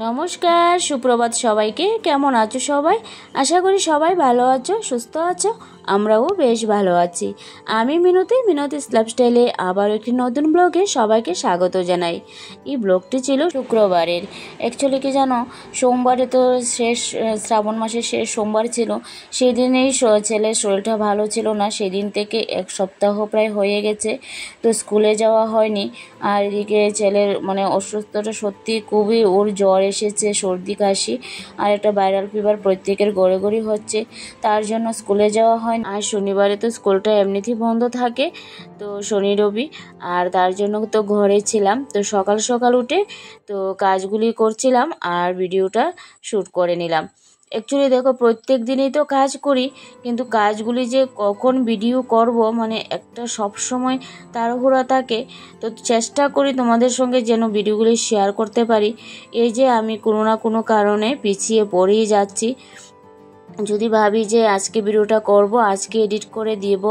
নমস্কার, সুপ্রভাত সবাইকে। কেমন আছো সবাই? আশা করি সবাই ভালো আছো, সুস্থ আছো। আমরাও বেশ ভালো আছি। আমি মিনতিস লাইফস্টাইলে আবার একটি নতুন ব্লগে সবাইকে স্বাগত জানাই। এই ব্লগটি ছিল শুক্রবারের। অ্যাকচুয়ালি কি জানো, সোমবারে তো শ্রাবণ মাসের শেষ সোমবার ছিল। সেদিনেই ছেলের শরীরটা ভালো ছিল না। সেদিন থেকে এক সপ্তাহ প্রায় হয়ে গেছে, তো স্কুলে যাওয়া হয়নি। আর এদিকে ছেলের অসুস্থতা সত্যি খুবই, ওর জ্বর এসেছে, সর্দি কাশি আর একটা ভাইরাল ফিভার প্রত্যেকের গড়ে হচ্ছে। তার জন্য স্কুলে যাওয়া হয়। আর শনিবারে তো স্কুলটা এমনিতেই বন্ধ থাকে, তো শনি রবি, আর তার জন্য তো ঘরে ছিলাম। তো সকাল সকাল উঠে তো কাজগুলি করছিলাম আর ভিডিওটা শ্যুট করে নিলাম। অ্যাকচুয়ালি দেখো, প্রত্যেক দিনই তো কাজ করি, কিন্তু কাজগুলি যে কখন ভিডিও করব একটা সবসময় তাড়াহুড়া থাকে। তো চেষ্টা করি তোমাদের সঙ্গে যেন ভিডিওগুলি শেয়ার করতে পারি। এই যে আমি কোনো না কোনো কারণে পিছিয়ে পড়েই যাচ্ছি। যদি ভাবি যে আজকে ভিডিওটা করব, আজকে এডিট করে দিব,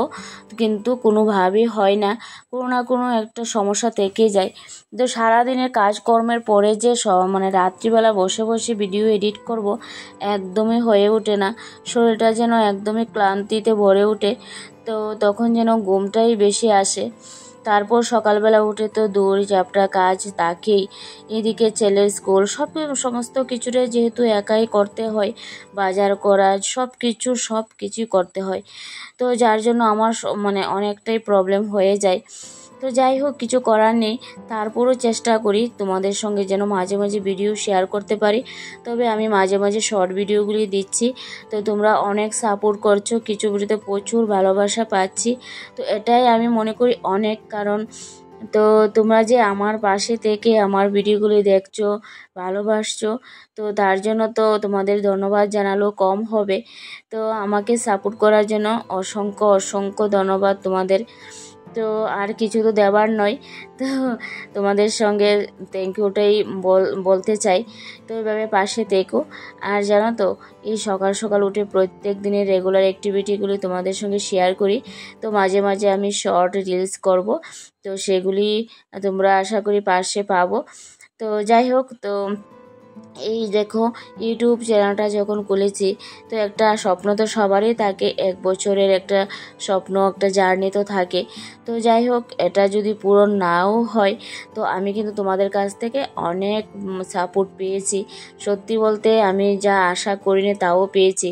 কিন্তু কোনোভাবেই হয় না। কোনো না কোনো একটা সমস্যা থেকে যায়। তো সারাদিনের কাজকর্মের পরে যে রাত্রিবেলা বসে বসে ভিডিও এডিট করব, একদমই হয়ে ওঠে না। শরীরটা যেন একদমই ক্লান্তিতে ভরে ওঠে। তো তখন যেন ঘুমটাই বেশি আসে। তারপর সকালবেলা উঠে তো দৌড় ঝাপটা কাজ তাকেই। এদিকে ছেলের স্কুল সমস্ত কিছুটা যেহেতু একাই করতে হয়, বাজার করা সব কিছুই করতে হয়। তো যার জন্য আমার অনেকটাই প্রবলেম হয়ে যায়। তো যাই হোক, কিছু করার নেই। তারপরও চেষ্টা করি তোমাদের সঙ্গে যেন মাঝে মাঝে ভিডিও শেয়ার করতে পারি। তবে আমি মাঝে মাঝে শর্ট ভিডিওগুলি দিচ্ছি, তো তোমরা অনেক সাপোর্ট করছো, কিছু ভিডিওতে প্রচুর ভালোবাসা পাচ্ছি। তো এটাই আমি মনে করি অনেক, কারণ তো তোমরা যে আমার পাশে থেকে আমার ভিডিওগুলি দেখছো, ভালোবাসছো, তো তার জন্য তো তোমাদের ধন্যবাদ জানালেও কম হবে। তো আমাকে সাপোর্ট করার জন্য অসংখ্য ধন্যবাদ তোমাদের। তো আর কিছু তো দেওয়ার নয়, তো তোমাদের সঙ্গে থ্যাংক ইউটাই বলতে চাই। তো এভাবে পাশে থেকো। আর জানো তো, এই সকাল সকাল উঠে প্রত্যেক দিনের রেগুলার অ্যাক্টিভিটিগুলি তোমাদের সঙ্গে শেয়ার করি। তো মাঝে মাঝে আমি শর্ট রিলস করব, তো সেগুলি তোমরা আশা করি পাশে পাবো। তো যাই হোক, তো এই দেখো, ইউটিউব চ্যানেলটা যখন খুলেছি, তো একটা স্বপ্ন তো সবারই থাকে, 1 বছরের একটা স্বপ্ন, একটা জার্নি তো থাকে। তো যাই হোক, এটা যদি পূরণ নাও হয়, তো আমি কিন্তু তোমাদের কাছ থেকে অনেক সাপোর্ট পেয়েছি। সত্যি বলতে আমি যা আশা করিনি তাও পেয়েছি।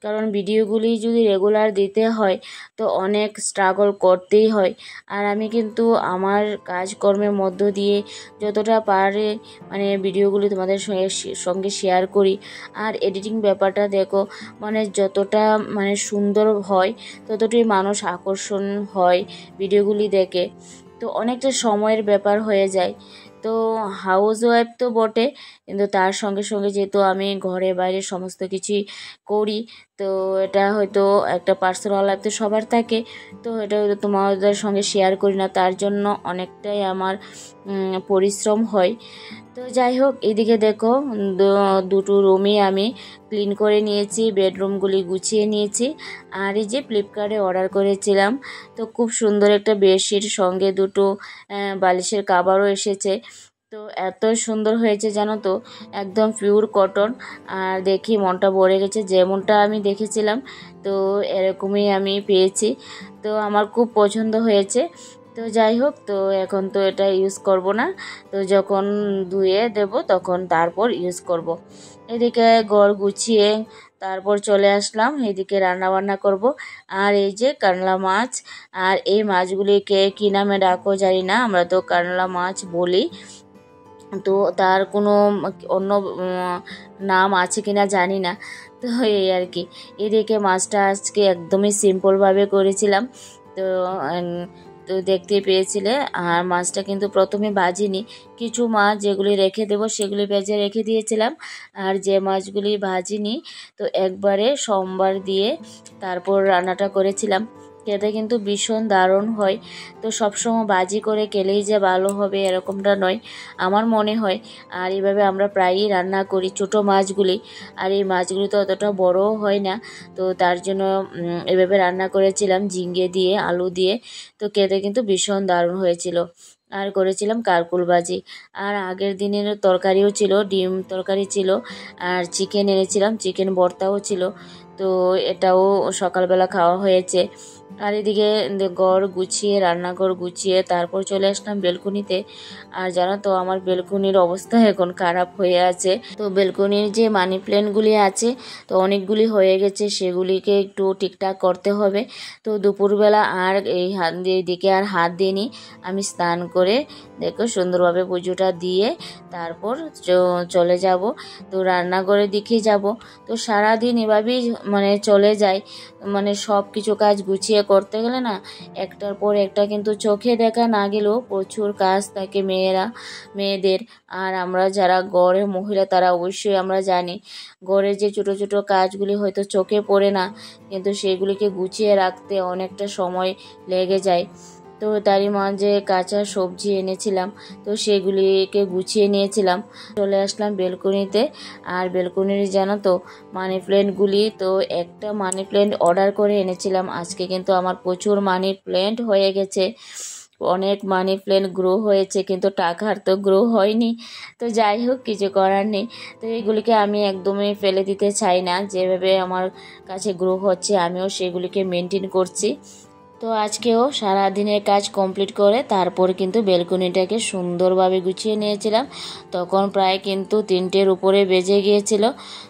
কারণ ভিডিওগুলি যদি রেগুলার দিতে হয়, তো অনেক স্ট্রাগল করতেই হয়। আর আমি কিন্তু আমার কাজকর্মের মধ্য দিয়ে যতটা পারে ভিডিওগুলি তোমাদের সঙ্গে শেয়ার করি। আর এডিটিং ব্যাপারটা দেখো, যতটা সুন্দর হয়, ততটাই মানুষ আকর্ষণ হয় ভিডিওগুলি দেখে। তো অনেকটা সময়ের ব্যাপার হয়ে যায়। তো হাউস ওয়াইফ তো বটে, কিন্তু তার সঙ্গে সঙ্গে যেহেতু আমি ঘরে বাইরে সমস্ত কিছুই করি, তো এটা হয়তো একটা পার্সোনাল লাইফ তো সবার থাকে। তো এটা হয়তো তোমাদের সঙ্গে শেয়ার করি না, তার জন্য অনেকটাই আমার পরিশ্রম হয়। তো যাই হোক, এদিকে দেখো, দুটো রুমই আমি ক্লিন করে নিয়েছি, বেডরুমগুলি গুছিয়ে নিয়েছি। আর এই যে ফ্লিপকার্টে অর্ডার করেছিলাম, তো খুব সুন্দর একটা বেডশিট, সঙ্গে দুটো বালিশের কাভারও এসেছে। তো এত সুন্দর হয়েছে জানো তো, একদম পিওর কটন। আর দেখি মনটা ভরে গেছে, যেমনটা আমি দেখেছিলাম তো এরকমই আমি পেয়েছি। তো আমার খুব পছন্দ হয়েছে। তো যাই হোক, তো এখন তো এটা ইউজ করব না, তো যখন ধুয়ে দেব তখন তারপর ইউজ করব। এদিকে ঘর গুছিয়ে তারপর চলে আসলাম, এদিকে রান্না বান্না করব। আর এই যে কানলা মাছ, আর এই মাছগুলিকে কী নামে ডাকো জানি না, আমরা তো কানলা মাছ বলি। তো তার কোনো অন্য নাম আছে কিনা জানি না। তো এই আর কি। এদিকে মাছটা আজকে একদমই সিম্পলভাবে করেছিলাম। তো তো দেখতে পেয়েছিলে। আর মাছটা কিন্তু প্রথমে ভাজিনি, কিছু মাছ যেগুলি রেখে দেবো সেগুলি ভেজে রেখে দিয়েছিলাম। আর যে মাছগুলি ভাজিনি, তো একবারে সোমবার দিয়ে তারপর রান্নাটা করেছিলাম। খেতে কিন্তু ভীষণ দারুণ হয়। তো সবসময় বাজি করে খেলেই যে ভালো হবে এরকমটা নয়, আমার মনে হয়। আর এইভাবে আমরা প্রায়ই রান্না করি ছোটো মাছগুলি, আর এই মাছগুলি তো অতটা বড়ও হয় না। তো তার জন্য এভাবে রান্না করেছিলাম ঝিঙ্গে দিয়ে, আলু দিয়ে। তো খেতে কিন্তু ভীষণ দারুণ হয়েছিল। আর করেছিলাম কারকুল ভাজি। আর আগের দিনের তরকারিও ছিল, ডিম তরকারি ছিল, আর চিকেন এনেছিলাম, চিকেন ভর্তাও ছিল। তো এটাও সকালবেলা খাওয়া হয়েছে। আর এদিকে রান্নাঘর গুছিয়ে তারপর চলে আসলাম বেলকুনিতে। আর জানো তো আমার বেলকুনির অবস্থা এখন খারাপ হয়ে আছে। তো বেলকুনির যে মানি প্ল্যান্টগুলি আছে তো অনেকগুলি হয়ে গেছে, সেগুলিকে একটু ঠিকঠাক করতে হবে। তো দুপুরবেলা আর এই দিকে আর হাত দিইনি, আমি স্নান করে দেখো সুন্দরভাবে পুজোটা দিয়ে তারপর চলে যাব। তো রান্নাঘরের দিকে যাব। তো সারাদিন এভাবেই মানে চলে যায়, মানে সব কিছু কাজ গুছিয়ে করতে গেলে না একটার পর একটা, কিন্তু চোখে দেখা না গেলেও প্রচুর কাজ থাকে মেয়েদের। আর আমরা যারা ঘরের মহিলা তারা অবশ্যই আমরা জানি ঘরের যে ছোট ছোট কাজগুলি হয়তো চোখে পড়ে না, কিন্তু সেগুলিকে গুছিয়ে রাখতে অনেকটা সময় লেগে যায়। তো তারই মাঝে কাঁচা সবজি এনেছিলাম, তো সেগুলিকে গুছিয়ে নিয়েছিলাম। চলে আসলাম বেলকনিতে। আর বেলকনির জানো তো মানি প্ল্যান্টগুলি, তো একটা মানি প্ল্যান্ট অর্ডার করে এনেছিলাম আজকে, কিন্তু আমার প্রচুর মানি প্ল্যান্ট হয়ে গেছে, অনেক মানি প্ল্যান্ট গ্রো হয়েছে, কিন্তু টাকার তো গ্রো হয়নি। তো যাই হোক, কিছু করার নেই। তো এইগুলিকে আমি একদমই ফেলে দিতে চাই না, যেভাবে আমার কাছে গ্রো হচ্ছে আমিও সেগুলিকে মেনটেন করছি। তো আজকেও সারা দিনের কাজ কমপ্লিট করে তারপর কিন্তু বেলকনিটাকে সুন্দরভাবে গুছিয়ে নিয়েছিলাম। তখন প্রায় কিন্তু 3টের উপরে বেজে গিয়েছিল।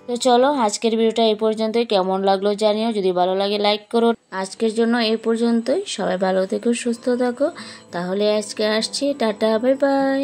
তো চলো আজকের ভিডিওটা এই পর্যন্তই। কেমন লাগলো জানিও, যদি ভালো লাগে লাইক করো। আজকের জন্য এই পর্যন্তই। সবাই ভালো থেকো, সুস্থ থাকো। তাহলে আজকে আসছি, টাটা, বাই বাই।